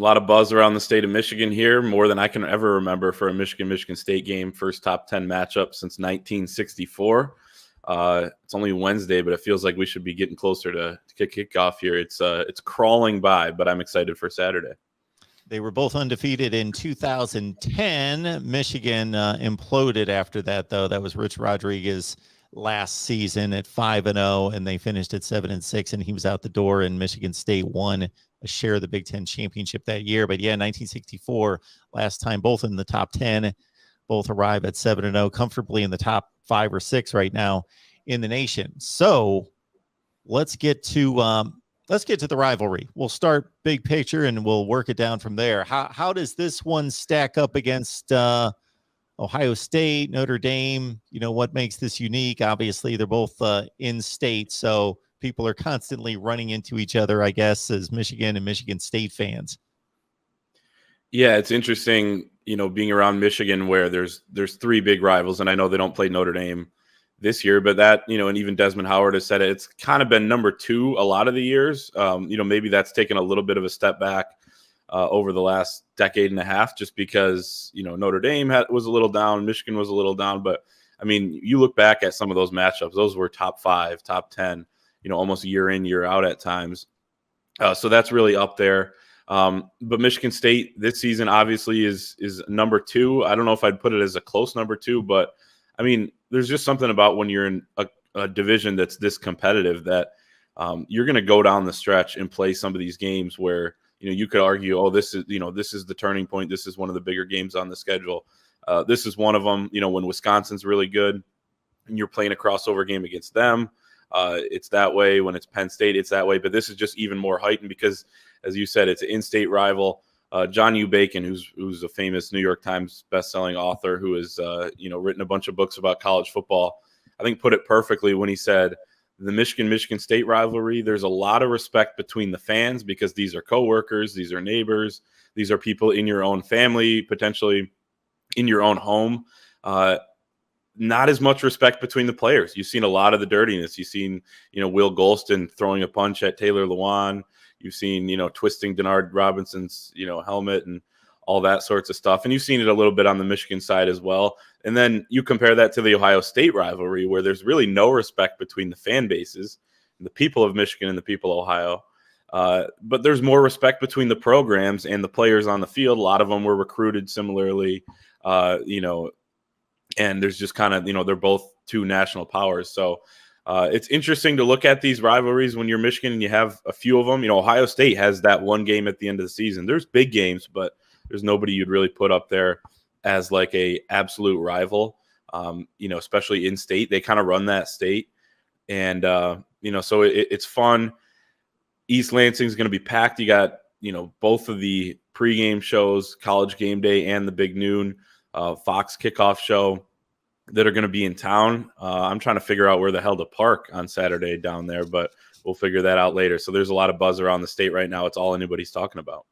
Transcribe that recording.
lot of buzz around the state of Michigan here, more than I can ever remember for a Michigan State game. First top 10 matchup since 1964. It's only Wednesday, but it feels like we should be getting closer to kickoff here. It's crawling by, but I'm excited for Saturday. They were both undefeated in 2010. Michigan imploded after that, though. That was Rich Rodriguez last season at 5-0, and they finished at 7-6, and he was out the door. And Michigan State won a share of the Big Ten championship that year. But yeah, 1964, last time, both in the top 10, both arrive at 7-0, comfortably in the top 5 or 6 right now in the nation. So let's get to the rivalry. We'll start big picture and we'll work it down from there. How does this one stack up against Ohio State, Notre Dame? You know, what makes this unique? Obviously, they're both in state, so people are constantly running into each other, I guess, as Michigan and Michigan State fans. Yeah, it's interesting, you know, being around Michigan where there's 3 big rivals, and I know they don't play Notre Dame this year, but that, you know, and even Desmond Howard has said it's kind of been number 2 a lot of the years. You know, maybe that's taken a little bit of a step back over the last decade and a half, just because, you know, Notre Dame was a little down, Michigan was a little down. But I mean, you look back at some of those matchups; those were top 5, top 10, you know, almost year in, year out at times. So that's really up there. But Michigan State this season obviously is number 2. I don't know if I'd put it as a close number 2, but I mean, there's just something about when you're in a division that's this competitive that you're going to go down the stretch and play some of these games where, you know, you could argue, oh, this is the turning point. This is one of the bigger games on the schedule. This is one of them. You know, when Wisconsin's really good and you're playing a crossover game against them, it's that way. When it's Penn State, it's that way. But this is just even more heightened because, as you said, it's an in-state rival. John U. Bacon, who's a famous New York Times bestselling author who has written a bunch of books about college football, I think put it perfectly when he said the Michigan State rivalry, there's a lot of respect between the fans because these are coworkers, these are neighbors, these are people in your own family, potentially in your own home. Not as much respect between the players. You've seen a lot of the dirtiness. You've seen, you know, Will Golston throwing a punch at Taylor Lewan. You've seen, you know, twisting Denard Robinson's, you know, helmet and all that sorts of stuff. And you've seen it a little bit on the Michigan side as well. And then you compare that to the Ohio State rivalry where there's really no respect between the fan bases, the people of Michigan and the people of Ohio. But there's more respect between the programs and the players on the field. A lot of them were recruited similarly, and there's just kind of, you know, they're both 2 national powers. So it's interesting to look at these rivalries when you're Michigan and you have a few of them. You know, Ohio State has that one game at the end of the season. There's big games, but there's nobody you'd really put up there as like a absolute rival, especially in state. They kind of run that state. And, so it's fun. East Lansing is going to be packed. You got, you know, both of the pregame shows, College Game Day and the Big Noon Fox kickoff show that are going to be in town. I'm trying to figure out where the hell to park on Saturday down there, but we'll figure that out later. So there's a lot of buzz around the state right now. It's all anybody's talking about.